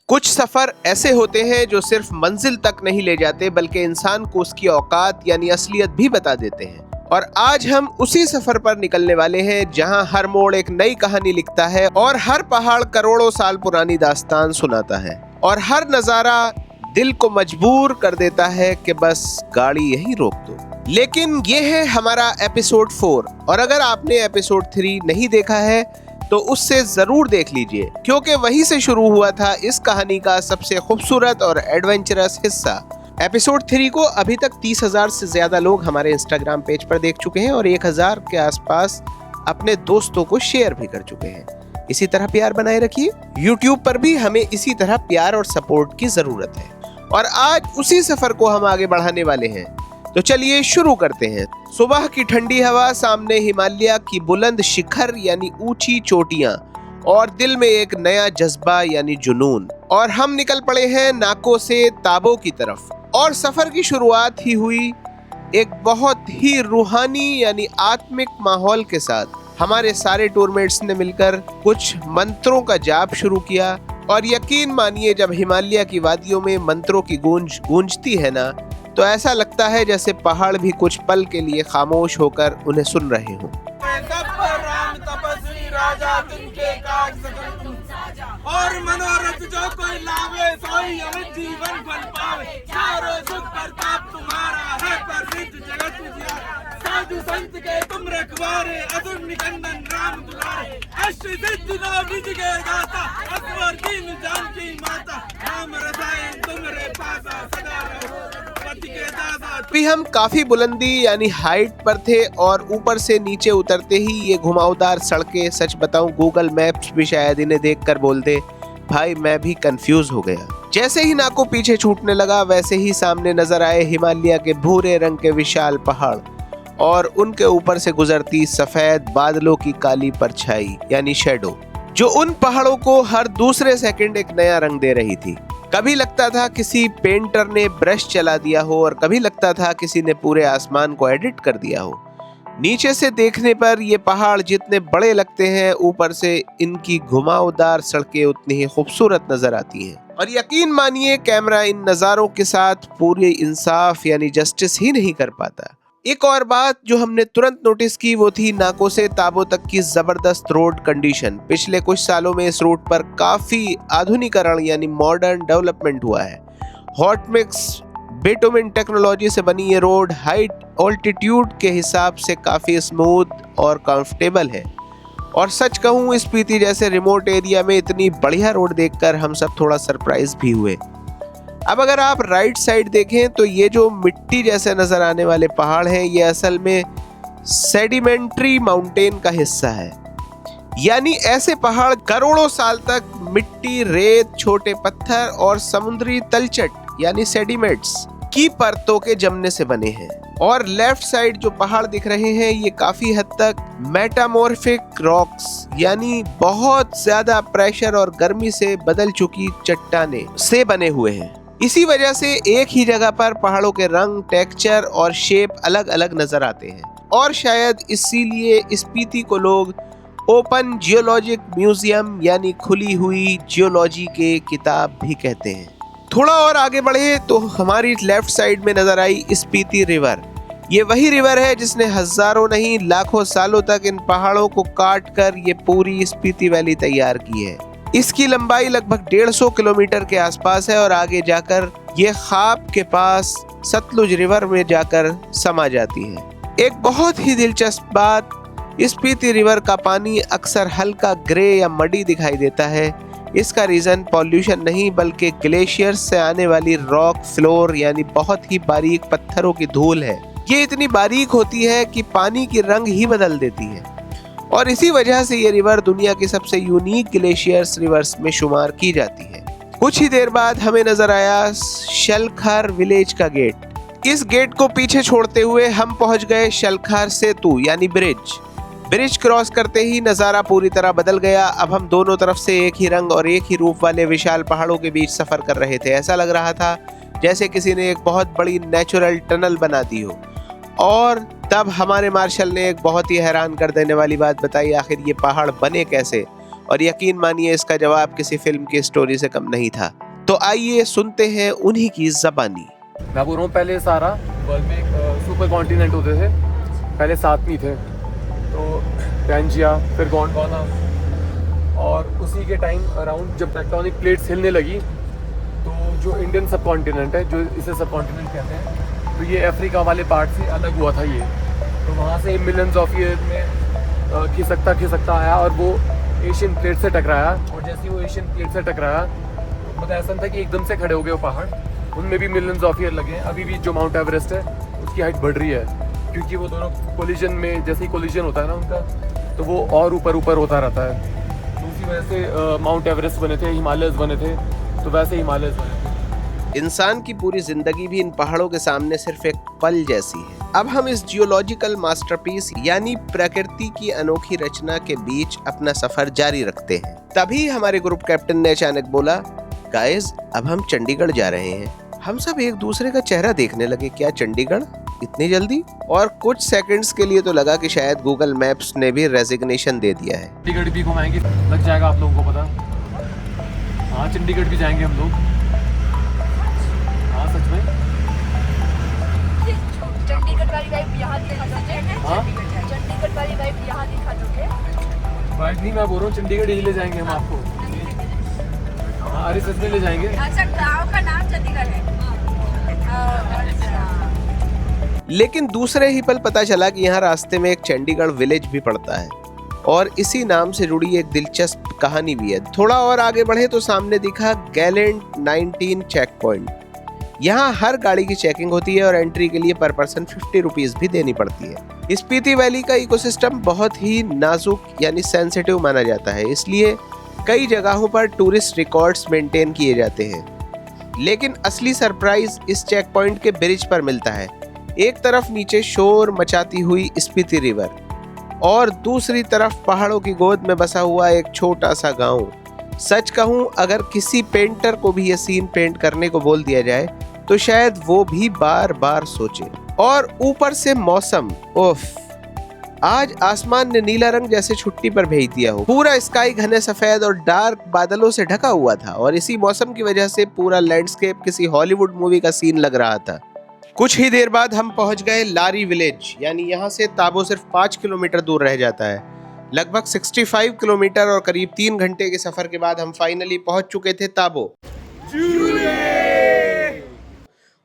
कुछ सफर ऐसे होते हैं जो सिर्फ मंजिल तक नहीं ले जाते बल्कि इंसान को उसकी औकात यानी असलियत भी बता देते हैं। और आज हम उसी सफर पर निकलने वाले हैं जहां हर मोड़ एक नई कहानी लिखता है और हर पहाड़ करोड़ों साल पुरानी दास्तान सुनाता है और हर नजारा दिल को मजबूर कर देता है कि बस गाड़ी यहीं रोक दो। लेकिन ये है हमारा एपिसोड 4 और अगर आपने एपिसोड 3 नहीं देखा है तो उससे जरूर देख लीजिए, क्योंकि वहीं से शुरू हुआ था इस कहानी का सबसे खूबसूरत और एडवेंचरस हिस्सा। एपिसोड 3 को अभी तक 30,000 से ज्यादा लोग हमारे इंस्टाग्राम पेज पर देख चुके हैं और 1,000 के आसपास अपने दोस्तों को शेयर भी कर चुके हैं। इसी तरह प्यार बनाए रखिए। यूट्यूब पर भी हमें इसी तरह प्यार और सपोर्ट की जरूरत है और आज उसी सफर को हम आगे बढ़ाने वाले हैं। तो चलिए शुरू करते हैं। सुबह की ठंडी हवा, सामने हिमालय की बुलंद शिखर यानी ऊंची चोटियां और दिल में एक नया जज्बा यानी जुनून। और हम निकल पड़े हैं नाको से ताबो की तरफ और सफर की शुरुआत ही हुई एक बहुत ही रूहानी यानी आत्मिक माहौल के साथ। हमारे सारे टूरमेट्स ने मिलकर कुछ मंत्रों का जाप शुरू किया और यकीन मानिए जब हिमालय की वादियों में मंत्रों की गूंज गूंजती है ना, तो ऐसा लगता है जैसे पहाड़ भी कुछ पल के लिए खामोश होकर उन्हें सुन रहे हों। और मनोरथ जो कोई लावे सोई अमित जीवन फल पावे, चारों सुख प्रताप तुम्हारा है प्रसिद्ध जगत उजियारा। साधु संत के तुम रखवारे, असुर निकंदन राम दुलारे। अष्ट सिद्धि नौ निधि के दाता, असवर दीन जानकी माता। राम रसायन तुमरे पासा, सदा रहो पति के दासा। अभी हम काफी बुलंदी यानी हाइट पर थे और ऊपर से नीचे उतरते ही ये घुमावदार सड़कें, सच बताऊं गूगल मैप्स भी शायद इन्हें देखकर बोल दे भाई मैं भी कंफ्यूज हो गया। जैसे ही नाको पीछे छूटने लगा वैसे ही सामने नजर आए हिमालय के भूरे रंग के विशाल पहाड़ और उनके ऊपर से गुजरती सफेद बादलों की काली परछाई यानी शैडो, जो उन पहाड़ों को हर दूसरे सेकंड एक नया रंग दे रही थी। कभी लगता था किसी पेंटर ने ब्रश चला दिया हो और कभी लगता था किसी ने पूरे आसमान को एडिट कर दिया हो। नीचे से देखने पर ये पहाड़ जितने बड़े लगते हैं, ऊपर से इनकी घुमावदार सड़कें उतनी ही खूबसूरत नजर आती हैं। और यकीन मानिए कैमरा इन नज़ारों के साथ पूरी इंसाफ यानी जस्टिस ही नहीं कर पाता। एक और बात जो हमने तुरंत नोटिस की वो थी नाको से ताबो तक की जबरदस्त रोड कंडीशन। पिछले कुछ सालों में इस रूट पर काफी आधुनिकीकरण यानी मॉडर्न डेवलपमेंट हुआ है। हॉट मिक्स बिटुमेन टेक्नोलॉजी से बनी ये रोड हाइट ऑल्टीट्यूड के हिसाब से काफी स्मूथ और कंफर्टेबल है। और सच कहूँ स्पीति जैसे रिमोट एरिया में इतनी बढ़िया रोड देखकर हम सब थोड़ा सरप्राइज भी हुए। अब अगर आप राइट साइड देखें तो ये जो मिट्टी जैसे नजर आने वाले पहाड़ हैं ये असल में सेडिमेंट्री माउंटेन का हिस्सा है। यानी ऐसे पहाड़ करोड़ों साल तक मिट्टी, रेत, छोटे पत्थर और समुद्री तलछट यानी सेडिमेंट्स की परतों के जमने से बने हैं। और लेफ्ट साइड जो पहाड़ दिख रहे हैं ये काफी हद तक मेटामॉर्फिक रॉक्स यानी बहुत ज्यादा प्रेशर और गर्मी से बदल चुकी चट्टानें से बने हुए हैं। इसी वजह से एक ही जगह पर पहाड़ों के रंग, टेक्सचर और शेप अलग अलग नजर आते हैं और शायद इसीलिए स्पीति को लोग ओपन जियोलॉजिक म्यूजियम यानी खुली हुई जियोलॉजी के किताब भी कहते हैं। थोड़ा और आगे बढ़े तो हमारी लेफ्ट साइड में नजर आई स्पीति रिवर। ये वही रिवर है जिसने हजारों नहीं लाखों सालों तक इन पहाड़ों को काट कर ये पूरी स्पीति वैली तैयार की है। इसकी लंबाई लगभग 150 किलोमीटर के आसपास है और आगे जाकर ये ख्वाब के पास सतलुज रिवर में जाकर समा जाती है। एक बहुत ही दिलचस्प बात, स्पीति रिवर का पानी अक्सर हल्का ग्रे या मडी दिखाई देता है। इसका रीजन पॉल्यूशन नहीं बल्कि ग्लेशियर्स से आने वाली रॉक फ्लोर यानी बहुत ही बारीक पत्थरों की धूल है। ये इतनी बारीक होती है कि पानी की रंग ही बदल देती है और इसी वजह से ये रिवर दुनिया की सबसे यूनिक ग्लेशियर्स रिवर्स में शुमार की जाती है। कुछ ही देर बाद हमें नजर आया शलखार विलेज का गेट। इस गेट को पीछे छोड़ते हुए हम पहुंच गए शलखार सेतु यानी ब्रिज क्रॉस करते ही नज़ारा पूरी तरह बदल गया। अब हम दोनों तरफ से एक ही रंग और एक ही रूप वाले विशाल पहाड़ों के बीच सफर कर रहे थे। ऐसा लग रहा था जैसे किसी ने एक बहुत बड़ी नेचुरल टनल बना दी हो। और तब हमारे मार्शल ने एक बहुत ही हैरान कर देने वाली बात बताई, आखिर ये पहाड़ बने कैसे और यकीन मानिए इसका जवाब किसी फिल्म की स्टोरी से कम नहीं था। तो आइए सुनते हैं उन्हीं की ज़बानी। मैं बोल रहा हूँ, पहले सारा वर्ल्ड में सुपर कॉन्टिनेंट होते थे, पहले 7 नहीं थे, तो पैंजिया, फिर गोंडवाना, और उसी के टाइम अराउंड जब टेक्टोनिक प्लेट्स हिलने लगी तो जो इंडियन सब कॉन्टिनेंट है, जो इसे सब कॉन्टिनेंट कहते हैं, तो ये अफ्रीका वाले पार्ट से अलग हुआ था ये, तो वहाँ से मिलियंस ऑफ ईयर में खिसकता आया और वो एशियन प्लेट से टकराया, और जैसे ही वो एशियन प्लेट से टकराया मतलब ऐसा था कि एकदम से खड़े हो गए वो पहाड़, उनमें भी मिलियंस ऑफ ईयर लगे हैं। अभी भी जो माउंट एवरेस्ट है उसकी हाइट बढ़ रही है, क्योंकि वो दोनों कोलिजन में, जैसे ही कोलिजन होता है ना उनका, तो वो और ऊपर होता रहता है। तो उसी वजह से माउंट एवरेस्ट बने थे, हिमालयस बने थे, तो वैसे हिमालयस बने थे। इंसान की पूरी जिंदगी भी इन पहाड़ों के सामने सिर्फ एक पल जैसी है। अब हम इस जियोलॉजिकल मास्टरपीस यानी प्रकृति की अनोखी रचना के बीच अपना सफर जारी रखते हैं। तभी हमारे ग्रुप कैप्टन ने अचानक बोला, गाइस अब हम चंडीगढ़ जा रहे हैं। हम सब एक दूसरे का चेहरा देखने लगे, क्या चंडीगढ़ इतनी जल्दी? और कुछ सेकंड्स के लिए तो लगा कि शायद गूगल मैप्स ने भी रेजिग्नेशन दे दिया है। चंडीगढ़ भी घुमाएंगे, लग जाएगा आप लोगों को पता। हाँ, चंडीगढ़ भी जाएंगे हम लोग। हाँ सच में, चंडीगढ़ वाली वाइब यहाँ दिखा दोगे? हाँ? चंडीगढ़ वाली वाइब यहाँ दिखा दोगे? वाइफ नहीं, मैं बोल रहा हूँ चंडीगढ़ ही ले जाएंगे हम आपको। हाँ, अरे सच में ले जाएंगे। अच्छा, गाँव का नाम चंडीगढ़ है। लेकिन दूसरे ही पल पता चला कि यहाँ रास्ते में एक चंडीगढ़ विलेज भी पड़ता है और इसी नाम से जुड़ी एक दिलचस्प कहानी भी है। थोड़ा और आगे बढ़े तो सामने दिखा गैलेंट 19 चेक पॉइंट। यहाँ हर गाड़ी की चेकिंग होती है और एंट्री के लिए पर पर्सन 50 रुपीज भी देनी पड़ती है। स्पीति वैली का इकोसिस्टम बहुत ही नाजुक यानी सेंसिटिव माना जाता है, इसलिए कई जगहों पर टूरिस्ट रिकॉर्ड्स मेंटेन किए जाते हैं। लेकिन असली सरप्राइज इस चेक पॉइंट के ब्रिज पर मिलता है। एक तरफ नीचे शोर मचाती हुई स्पीति रिवर और दूसरी तरफ पहाड़ों की गोद में बसा हुआ एक छोटा सा गांव। सच कहूं, अगर किसी पेंटर को भी ये सीन पेंट करने को बोल दिया जाए तो शायद वो भी बार बार सोचे। और ऊपर से मौसम, उफ, आज आसमान ने नीला रंग जैसे छुट्टी पर भेज दिया हो। पूरा स्काई घने सफेद और डार्क बादलों से ढका हुआ था और इसी मौसम की वजह से पूरा लैंडस्केप किसी हॉलीवुड मूवी का सीन लग रहा था। कुछ ही देर बाद हम पहुंच गए लारी विलेज, यानी यहाँ से ताबो सिर्फ 5 किलोमीटर दूर रह जाता है। लगभग 65 किलोमीटर और करीब 3 घंटे के सफर के बाद हम फाइनली पहुंच चुके थे ताबो।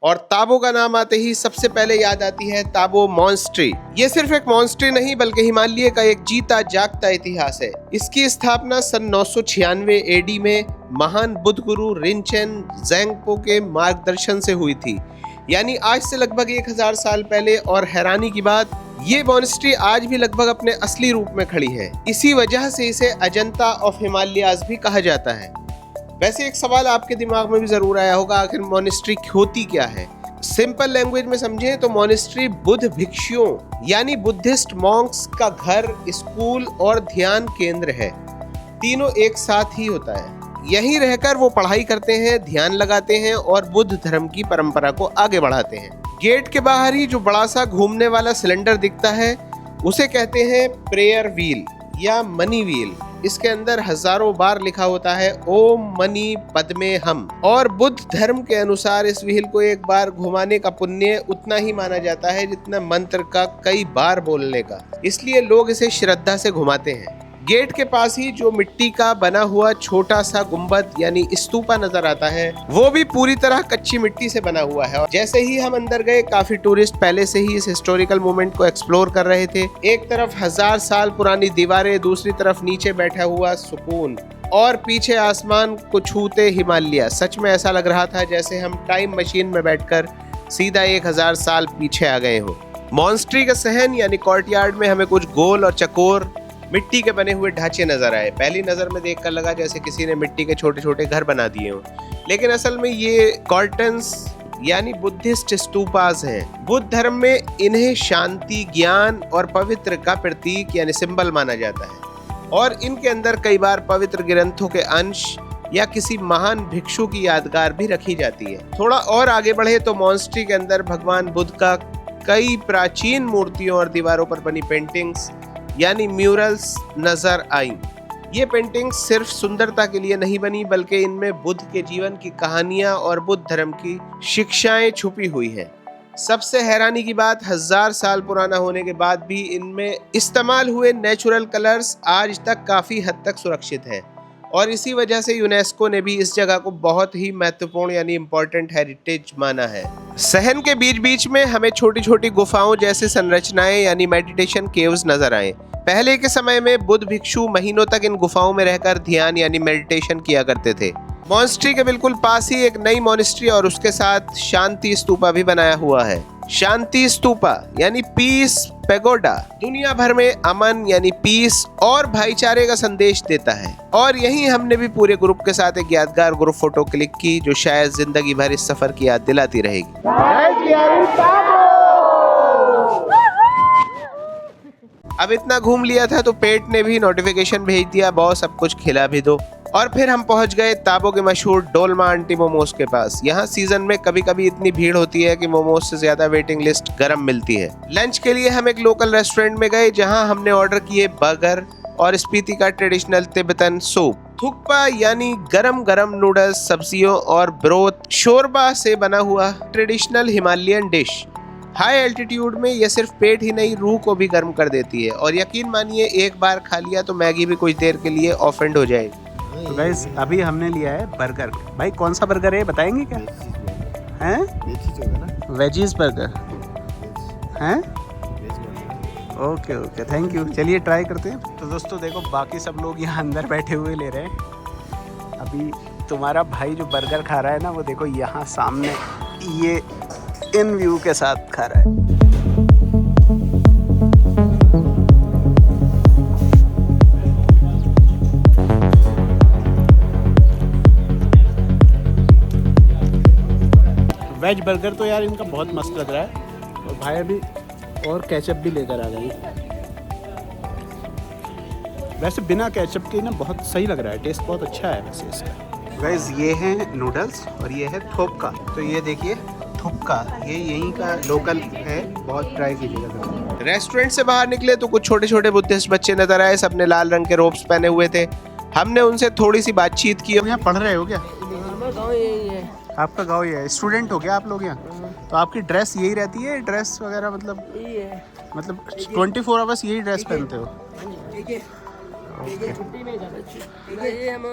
और ताबो का नाम आते ही सबसे पहले याद आती है ताबो मॉन्स्ट्री। ये सिर्फ एक मॉन्स्ट्री नहीं बल्कि हिमालय का एक जीता जागता इतिहास है। इसकी स्थापना सन 996 एडी में महान बुद्ध गुरु रिनचेन ज़ेंगपो के मार्गदर्शन से हुई थी, यानी आज से लगभग 1000 साल पहले। और हैरानी की बात, ये मॉन्स्ट्री आज भी लगभग अपने असली रूप में खड़ी है। इसी वजह से इसे अजंता ऑफ हिमालयाज भी कहा जाता है। वैसे एक सवाल आपके दिमाग में भी जरूर आया होगा, आखिर मॉनेस्ट्री होती क्या है? सिंपल लैंग्वेज में समझें तो मॉनेस्ट्री बुद्ध भिक्षुओं यानी बुद्धिस्ट मॉन्क्स का घर, स्कूल और ध्यान केंद्र है। तीनों एक साथ ही होता है। यहीं रहकर वो पढ़ाई करते हैं, ध्यान लगाते हैं और बुद्ध धर्म की परंपरा को आगे बढ़ाते हैं। गेट के बाहर ही जो बड़ा सा घूमने वाला सिलेंडर दिखता है उसे कहते हैं प्रेयर व्हील या मनी व्हील। इसके अंदर हजारों बार लिखा होता है ओम मनी पद्मे हम। और बुद्ध धर्म के अनुसार इस व्हील को एक बार घुमाने का पुण्य उतना ही माना जाता है जितना मंत्र का कई बार बोलने का, इसलिए लोग इसे श्रद्धा से घुमाते हैं। गेट के पास ही जो मिट्टी का बना हुआ छोटा सा गुंबद यानी स्तूपा नजर आता है, वो भी पूरी तरह कच्ची मिट्टी से बना हुआ है। और जैसे ही हम अंदर गए, काफी टूरिस्ट पहले से ही इस हिस्टोरिकल मोमेंट को एक्सप्लोर कर रहे थे। एक तरफ 1000 साल पुरानी दीवारें, दूसरी तरफ नीचे बैठा हुआ सुकून और पीछे आसमान को छूते हिमालय। सच में ऐसा लग रहा था जैसे हम टाइम मशीन में बैठकर सीधा 1000 साल पीछे आ गए हो। मॉन्स्ट्री का सहन यानी कोर्टयार्ड में हमें कुछ गोल और चकोर मिट्टी के बने हुए ढांचे नजर आए। पहली नजर में देखकर लगा जैसे किसी ने मिट्टी के छोटे छोटे घर बना दिए हों, लेकिन असल में ये कॉर्टन्स यानी बुद्धिस्ट स्तूपास हैं। बुद्ध धर्म में इन्हें शांति, ज्ञान और पवित्र का प्रतीक यानी सिंबल माना जाता है। और इनके अंदर कई बार पवित्र ग्रंथों के अंश या किसी महान भिक्षु की यादगार भी रखी जाती है। थोड़ा और आगे बढ़े तो मॉन्स्ट्री के अंदर भगवान बुद्ध का कई प्राचीन मूर्तियों और दीवारों पर बनी पेंटिंग्स यानी म्यूरल्स नजर आई। ये पेंटिंग सिर्फ सुंदरता के लिए नहीं बनी, बल्कि इनमें बुद्ध के जीवन की कहानियां और बुद्ध धर्म की शिक्षाएं छुपी हुई हैं। सबसे हैरानी की बात, 1000 साल पुराना होने के बाद भी इनमें इस्तेमाल हुए नेचुरल कलर्स आज तक काफी हद तक सुरक्षित हैं और इसी वजह से यूनेस्को ने भी इस जगह को बहुत ही महत्वपूर्ण यानी इम्पोर्टेंट हेरिटेज माना है। सहन के बीच बीच में हमें छोटी छोटी गुफाओं जैसे संरचनाएं यानी मेडिटेशन केव्स नजर आए। पहले के समय में बुद्ध भिक्षु महीनों तक इन गुफाओं में रहकर ध्यान यानी मेडिटेशन किया करते थे। मॉनेस्ट्री के बिल्कुल पास ही एक नई मॉनेस्ट्री और उसके साथ शांति स्तूपा भी बनाया हुआ है। शांति स्तूपा यानी पीस पैगोडा दुनिया भर में अमन यानी पीस और भाईचारे का संदेश देता है। और यहीं हमने भी पूरे ग्रुप के साथ एक यादगार ग्रुप फोटो क्लिक की जो शायद जिंदगी भर इस सफर की याद दिलाती रहेगी। अब इतना घूम लिया था तो पेट ने भी नोटिफिकेशन भेज दिया, बॉस अब कुछ खिला भी दो। और फिर हम पहुंच गए ताबो के मशहूर डोलमा आंटी मोमोज के पास। यहाँ सीजन में कभी कभी इतनी भीड़ होती है कि मोमोज से ज्यादा वेटिंग लिस्ट गरम मिलती है। लंच के लिए हम एक लोकल रेस्टोरेंट में गए जहाँ हमने ऑर्डर किए बर्गर और स्पीति का ट्रेडिशनल तिब्बतन सूप। थुक्पा यानी गरम गरम नूडल्स, सब्जियों और ब्रोथ शोरबा से बना हुआ traditional Himalayan dish. High altitude में यह सिर्फ पेट ही नहीं रूह को भी गर्म कर देती है और यकीन मानिए एक बार खा लिया तो मैगी भी कुछ देर के लिए ऑफेंड हो जाएगी। तो गाइस अभी हमने लिया है बर्गर। भाई कौन सा बर्गर है बताएंगे क्या? हैं? वेजीज बर्गर हैं? Okay okay thank you. चलिए ट्राई करते हैं। तो दोस्तों देखो बाकी सब लोग यहाँ अंदर बैठे हुए ले रहे हैं। अभी तुम्हारा भाई जो बर्गर खा रहा है ना वो देखो यहाँ सामने ये इन व्यू के साथ खा रहा है। वेज बर्गर तो यार इनका बहुत मस्त लग रहा है और भाई अभी और केचप भी लेकर आ गए। वैसे बिना केचप के ना बहुत सही लग रहा है, टेस्ट बहुत अच्छा है वैसे इसका। गाइस ये हैं नूडल्स और ये है थोपका। तो ये देखिए थुक्का, ये यहीं का लोकल है, बहुत ट्राई कीजिएगा। रेस्टोरेंट से बाहर निकले तो कुछ छोटे छोटे बुद्धिस्ट बच्चे नजर आए। सबने लाल रंग के रोब्स पहने हुए थे। हमने उनसे थोड़ी सी बातचीत की। यहाँ पढ़ रहे हो क्या? गाँव यही है। आपका गाँव ये है? स्टूडेंट हो क्या आप लोग यहाँ? तो आपकी ड्रेस यही रहती है, ड्रेस वगैरह मतलब यही है। मतलब 24 आवर्स यही ड्रेस पहनते हो? छुट्टी में जाते हैं। ये हम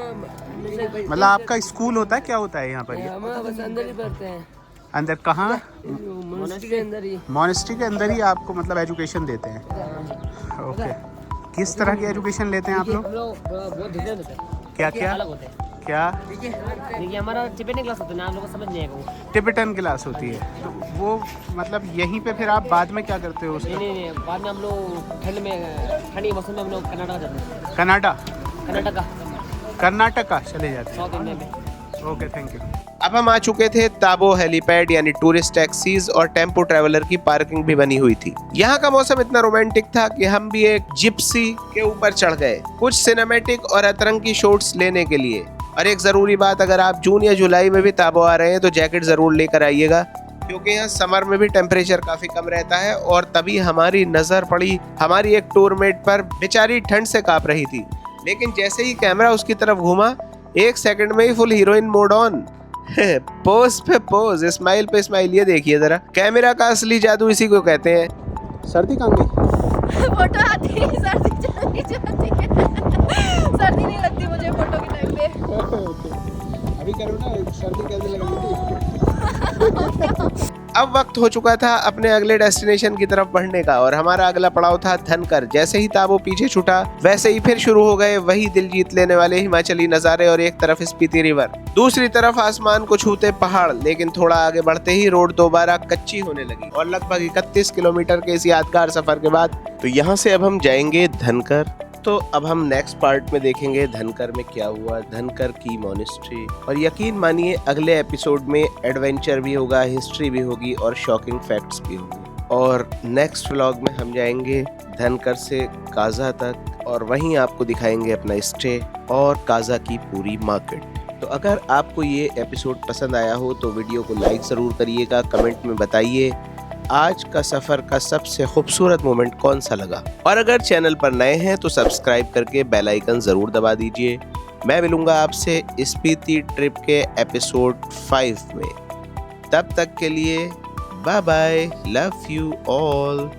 मतलब आपका स्कूल होता है, क्या होता है यहाँ पर? हम बस अंदर ही पढ़ते हैं। अंदर कहाँ? मॉनेस्ट्री के अंदर ही। मॉनेस्ट्री के अंदर ही आपको मतलब एजुकेशन देते हैं? ओके। किस तरह की एजुकेशन लेते हैं आप लोग? हम लोग बहुत डिफरेंट होते हैं। क्या क्या अलग होते हैं। क्या? देखिए हमारा टिबेटन क्लास होता है ना, आप लोगों को समझ नहीं आएगा वो। टिबेटन क्लास होती है तो वो मतलब यहीं पे फिर आप बाद में क्या करते हो उसका? नहीं बाद में हम लोग ठंड के मौसम में हम लोग कर्नाटक जाते हैं। कर्नाटका चले जाते हैं साउथ इंडिया में। Okay thank you. अब हम आ चुके थे ताबो हेलीपैड यानी टूरिस्ट टैक्सीज और टेम्पो ट्रैवलर की पार्किंग भी बनी हुई थी। यहाँ का मौसम इतना रोमांटिक था कि हम भी एक जिप्सी के ऊपर चढ़ गए कुछ सिनेमैटिक और अतरंगी शॉट्स लेने के लिए। और एक जरूरी बात, अगर आप जून या जुलाई में भी ताबो आ रहे हैं तो जैकेट जरूर लेकर आइएगा क्योंकि यहाँ समर में भी टेम्परेचर काफी कम रहता है। और तभी हमारी नजर पड़ी हमारी एक टूरमेट पर, बेचारी ठंड से कांप रही थी, लेकिन जैसे ही कैमरा उसकी तरफ घूमा 1 सेकंड में ही full heroine mode on. Pose पे पोज, स्माइल पे स्माइल। ये देखिए जरा, कैमरा का असली जादू इसी को कहते हैं। सर्दी कहाँ गई? फोटो आती है, सर्दी चली जाती है। सर्दी नहीं लगती मुझे फोटो के टाइम पे। अभी करो ना, सर्दी कैसे लगेगी? अब वक्त हो चुका था अपने अगले डेस्टिनेशन की तरफ बढ़ने का और हमारा अगला पड़ाव था धनकर। जैसे ही ताबो पीछे छूटा वैसे ही फिर शुरू हो गए वही दिल जीत लेने वाले हिमाचली नजारे और एक तरफ स्पीति रिवर, दूसरी तरफ आसमान को छूते पहाड़। लेकिन थोड़ा आगे बढ़ते ही रोड दोबारा कच्ची होने लगी और लगभग 31 किलोमीटर के इस यादगार सफर के बाद तो यहाँ से अब हम जाएंगे धनकर। तो अब हम नेक्स्ट पार्ट में देखेंगे धनकर में क्या हुआ, धनकर की मॉनेस्ट्री। और यकीन मानिए अगले एपिसोड में एडवेंचर भी होगा, हिस्ट्री भी होगी और शॉकिंग फैक्ट्स भी होंगे। और नेक्स्ट व्लॉग में हम जाएंगे धनकर से काजा तक और वहीं आपको दिखाएंगे अपना स्टे और काजा की पूरी मार्केट। तो अगर आपको ये एपिसोड पसंद आया हो तो वीडियो को लाइक ज़रूर करिएगा, कमेंट में बताइए आज का सफर का सबसे खूबसूरत मोमेंट कौन सा लगा। और अगर चैनल पर नए हैं तो सब्सक्राइब करके बेल आइकन जरूर दबा दीजिए। मैं मिलूंगा आपसे स्पीति ट्रिप के एपिसोड 5 में। तब तक के लिए bye bye, love you all.